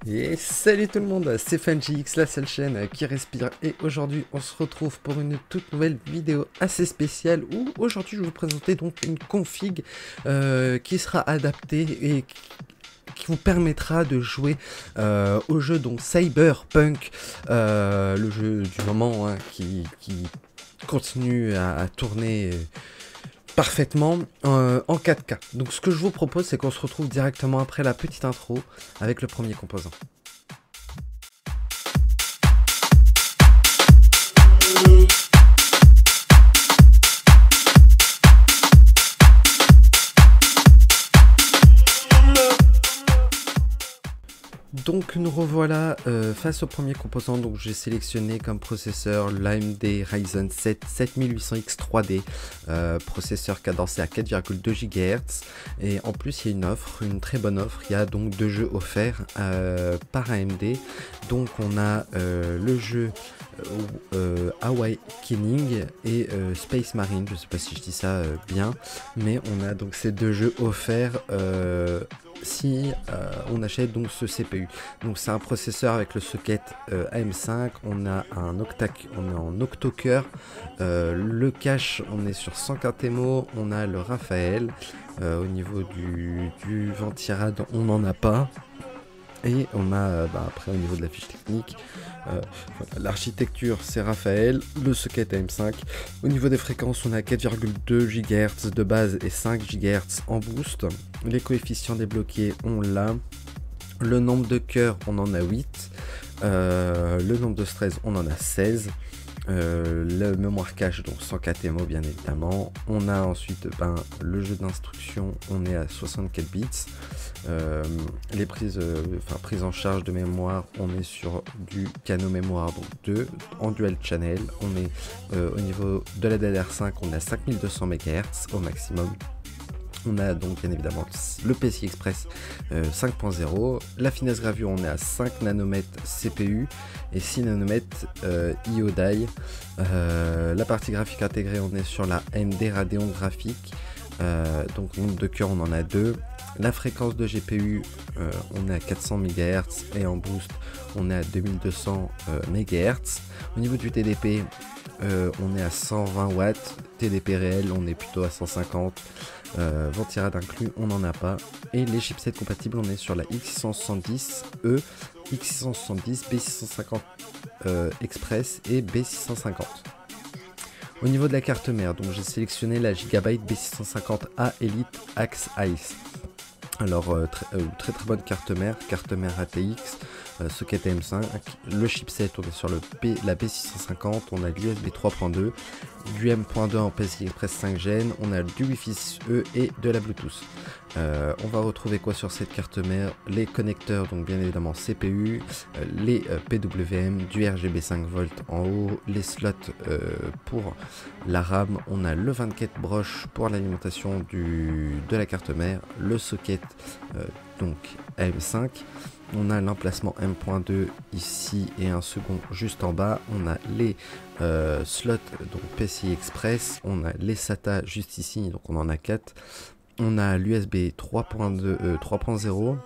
Et salut tout le monde, c'est FanGX, la seule chaîne qui respire, et aujourd'hui on se retrouve pour une toute nouvelle vidéo assez spéciale où aujourd'hui je vais vous présenter donc une config qui sera adaptée et qui vous permettra de jouer au jeu donc Cyberpunk, le jeu du moment hein, qui continue à tourner parfaitement en 4K. Donc ce que je vous propose, c'est qu'on se retrouve directement après la petite intro avec le premier composant. Donc nous revoilà face au premier composant. Donc j'ai sélectionné comme processeur l'AMD Ryzen 7 7800X 3D, processeur cadencé à 4,2 GHz, et en plus il y a une offre, une très bonne offre. Il y a donc 2 jeux offerts par AMD. Donc on a le jeu Awakening et Space Marine, je sais pas si je dis ça bien, mais on a donc ces 2 jeux offerts si on achète donc ce CPU. Donc c'est un processeur avec le socket AM5, on a un on est en octo-cœur, le cache on est sur 104 MO, on a le Raphaël, au niveau du ventirad on n'en a pas. Et on a après au niveau de la fiche technique, l'architecture c'est Raphaël, le socket AM5. Au niveau des fréquences, on a 4,2 GHz de base et 5 GHz en boost. Les coefficients débloqués, on l'a. Le nombre de cœurs, on en a 8. Le nombre de stress, on en a 16. Le mémoire cache, donc 104 MO bien évidemment. On a ensuite le jeu d'instruction, on est à 64 bits. Les prises en charge de mémoire, on est sur du Cano mémoire donc 2 en dual channel. On est au niveau de la DDR5, on est à 5200 MHz au maximum. On a donc bien évidemment le PCI Express 5.0, la finesse gravure on est à 5 nanomètres CPU et 6 nanomètres IO Die. La partie graphique intégrée, on est sur la AMD Radeon graphique, donc nombre de cœurs on en a 2. La fréquence de GPU on est à 400 MHz et en boost on est à 2200 MHz. Au niveau du TDP on est à 120 watts, TDP réel on est plutôt à 150. Ventirad inclus, on n'en a pas. Et les chipsets compatibles, on est sur la X670E, X670, B650 Express et B650. Au niveau de la carte mère, donc j'ai sélectionné la Gigabyte B650A Elite Axe Ice. Alors très bonne carte mère ATX, socket M5, le chipset on est sur la B650, on a l'USB 3.2, du M.2 en PCI Express 5 Gen, on a du Wi-Fi 6E et de la Bluetooth. On va retrouver quoi sur cette carte mère? Les connecteurs, donc bien évidemment CPU, les PWM, du RGB 5V en haut, les slots pour la RAM, on a le 24 broches pour l'alimentation de la carte mère, le socket donc AM5, on a l'emplacement M.2 ici et un second juste en bas, on a les slots donc PCI Express, on a les SATA juste ici, donc on en a 4, on a l'USB 3.0,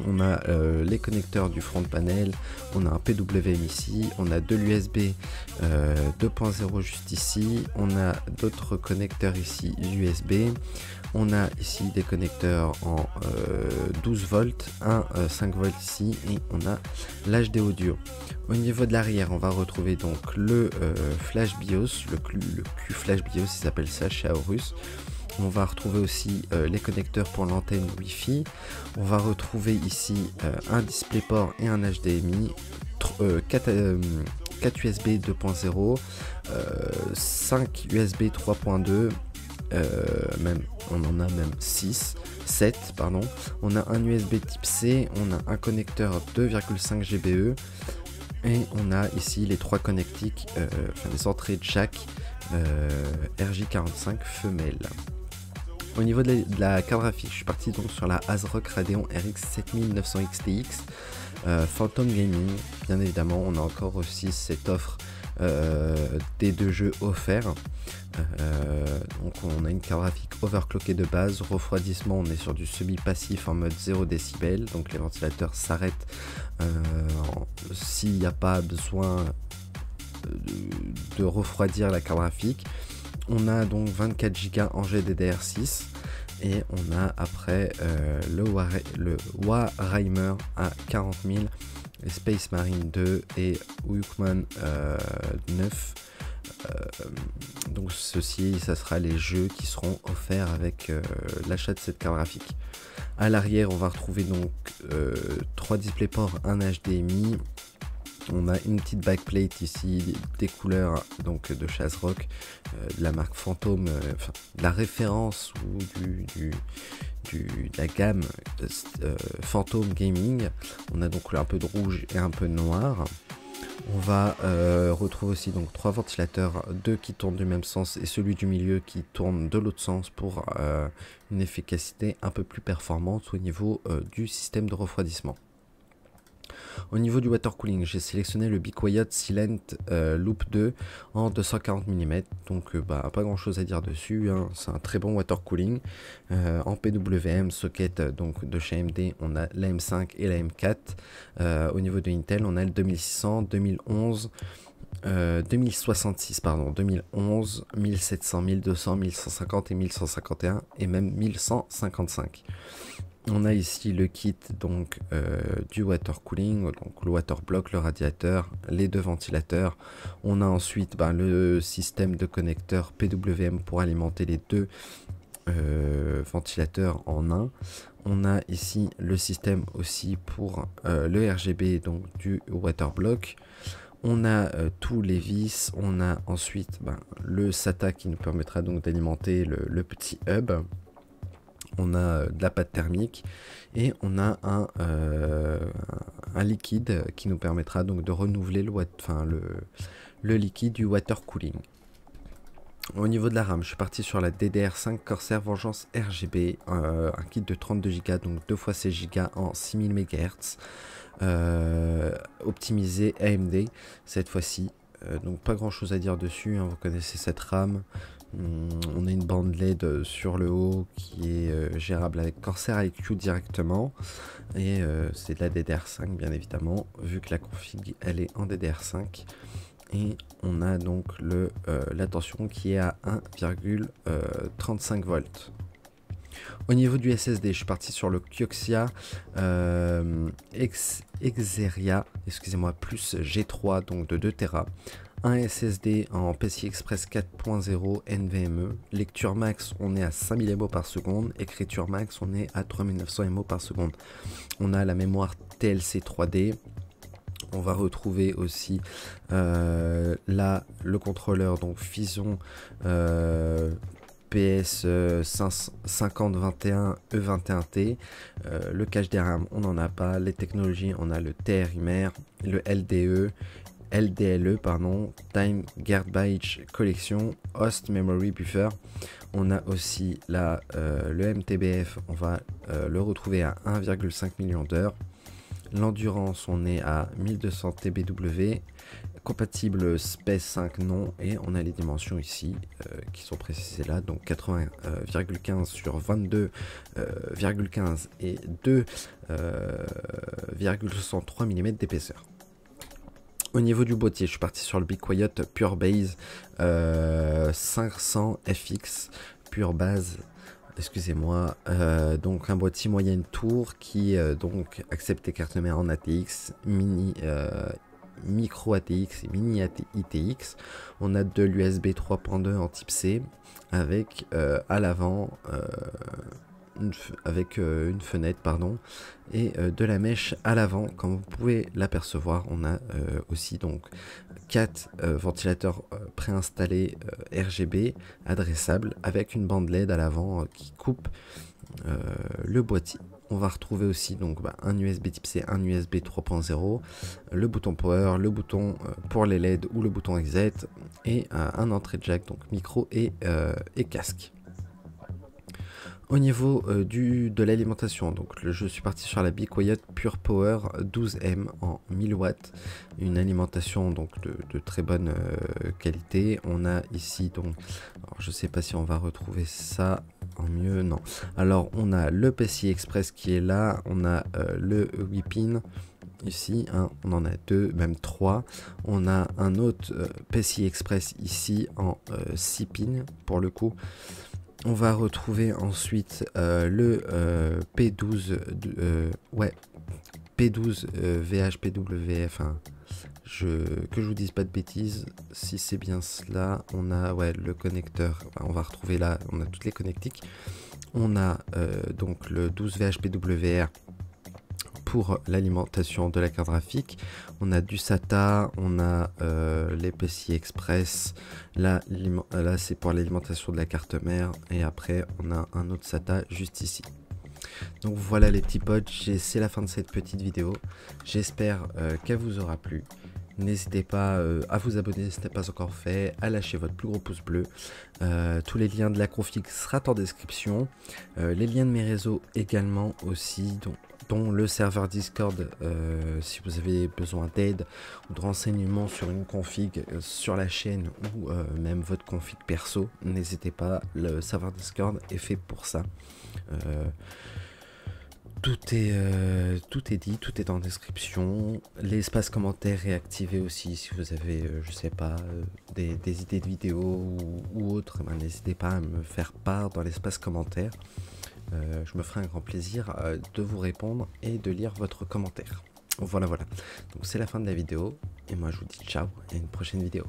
on a les connecteurs du front panel, on a un PWM ici, on a de l'USB 2.0 juste ici, on a d'autres connecteurs ici USB, on a ici des connecteurs en 12 volts, un 5 volts ici, et on a l'HD audio. Au niveau de l'arrière, on va retrouver donc le flash BIOS, le Q flash BIOS, il s'appelle ça chez Aorus. On va retrouver aussi les connecteurs pour l'antenne Wi-Fi. On va retrouver ici un DisplayPort et un HDMI, 4 USB 2.0, 5 USB 3.2, même on en a même 7 pardon. On a un USB type C, on a un connecteur 2,5 GBE et on a ici les 3 connectiques, les entrées de jack RJ45 femelle. Au niveau de la carte graphique, je suis parti donc sur la ASRock Radeon RX 7900 XTX Phantom Gaming. Bien évidemment, on a encore aussi cette offre des deux jeux offerts. Donc on a une carte graphique overclockée de base, refroidissement, on est sur du semi-passif en mode 0 décibels, donc les ventilateurs s'arrêtent s'il n'y a pas besoin de refroidir la carte graphique. On a donc 24 Go en GDDR6 et on a après le Warhammer à 40 000, Space Marine 2 et Wukman 9. Donc ceci, ça sera les jeux qui seront offerts avec l'achat de cette carte graphique. À l'arrière, on va retrouver donc 3 DisplayPort, un HDMI. On a une petite backplate ici, des couleurs donc de chez ASRock, de la marque Phantom, de la référence ou de la gamme Phantom Gaming. On a donc un peu de rouge et un peu de noir. On va retrouver aussi donc 3 ventilateurs, 2 qui tournent du même sens et celui du milieu qui tourne de l'autre sens pour une efficacité un peu plus performante au niveau du système de refroidissement. Au niveau du water cooling, j'ai sélectionné le Be Quiet Silent Loop 2 en 240 mm, donc pas grand chose à dire dessus, hein. C'est un très bon water cooling. En PWM socket donc de chez AMD, on a la M5 et la M4. Au niveau de Intel, on a le 2600, 2011, 2066 pardon, 2011, 1700, 1200, 1150 et 1151 et même 1155. On a ici le kit donc du water cooling, donc le water block, le radiateur, les 2 ventilateurs. On a ensuite le système de connecteur PWM pour alimenter les 2 ventilateurs en un. On a ici le système aussi pour le RGB donc du water block. On a tous les vis. On a ensuite le SATA qui nous permettra donc d'alimenter le petit hub. On a de la pâte thermique et on a un liquide qui nous permettra donc de renouveler le liquide du water cooling. Au niveau de la RAM, je suis parti sur la DDR5 Corsair Vengeance RGB, un kit de 32 Go, donc 2 x 16 Go en 6000 MHz, optimisé AMD cette fois-ci. Donc pas grand chose à dire dessus, hein, vous connaissez cette RAM. On a une bande LED sur le haut qui est gérable avec Corsair IQ directement et c'est de la DDR5 bien évidemment vu que la config elle est en DDR5 et on a donc la tension qui est à 1,35 volts. Au niveau du SSD, je suis parti sur le Kioxia Xeria, excusez-moi, plus G3 donc de 2 Tera. Un SSD en PCI Express 4.0 NVMe. Lecture max, on est à 5000 MO par seconde. Écriture max, on est à 3900 MO par seconde. On a la mémoire TLC 3D. On va retrouver aussi là le contrôleur donc Fusion PS 5021 E21T. Le cache des RAM, on n'en a pas. Les technologies, on a le TRIMR, le LDLE, pardon, Time Garbage Collection, Host Memory Buffer. On a aussi le MTBF, on va le retrouver à 1,5 million d'heures. L'endurance, on est à 1200 TBW, compatible SPES 5 non, et on a les dimensions ici qui sont précisées là, donc 80,15 sur 22,15 et 2,63 mm d'épaisseur. Au niveau du boîtier, je suis parti sur le Be Quiet Pure Base 500 FX Pure Base. Excusez-moi, donc un boîtier moyenne tour qui donc accepte les cartes mères en ATX, micro ATX et mini ITX. On a de l'USB 3.2 en type C avec à l'avant une fenêtre pardon et de la mèche à l'avant. Comme vous pouvez l'apercevoir, on a aussi donc 4 ventilateurs préinstallés RGB adressables avec une bande LED à l'avant qui coupe le boîtier. On va retrouver aussi donc un USB type C, un USB 3.0, le bouton power, le bouton pour les LED ou le bouton exit et un entrée jack donc micro et casque. Au niveau de l'alimentation, donc je suis parti sur la Be Quiet Pure Power 12M en 1000 watts, une alimentation donc de très bonne qualité. On a ici donc, alors je sais pas si on va retrouver ça en mieux, non. Alors on a le PCI Express qui est là, on a le 8 pin ici, hein, on en a 2, même 3. On a un autre PCI Express ici en 6 pins pour le coup. On va retrouver ensuite le P12, P12 VHPWF. Hein. Que je vous dise pas de bêtises, si c'est bien cela, on a le connecteur. Enfin, on va retrouver là, on a toutes les connectiques. On a donc le 12 VHPWR pour l'alimentation de la carte graphique. On a du SATA, on a les PCI Express, là c'est pour l'alimentation de la carte mère, et après on a un autre SATA juste ici. Donc voilà les petits potes, c'est la fin de cette petite vidéo, j'espère qu'elle vous aura plu. N'hésitez pas à vous abonner si ce n'est pas encore fait, à lâcher votre plus gros pouce bleu. Tous les liens de la config seront en description, les liens de mes réseaux également aussi, dont le serveur Discord si vous avez besoin d'aide ou de renseignements sur une config sur la chaîne ou même votre config perso, n'hésitez pas, le serveur Discord est fait pour ça. Tout est dit, tout est en description. L'espace commentaire est activé aussi si vous avez, je sais pas, des idées de vidéos ou autres. Ben, n'hésitez pas à me faire part dans l'espace commentaire. Je me ferai un grand plaisir de vous répondre et de lire votre commentaire. Voilà. Donc c'est la fin de la vidéo et moi je vous dis ciao et à une prochaine vidéo.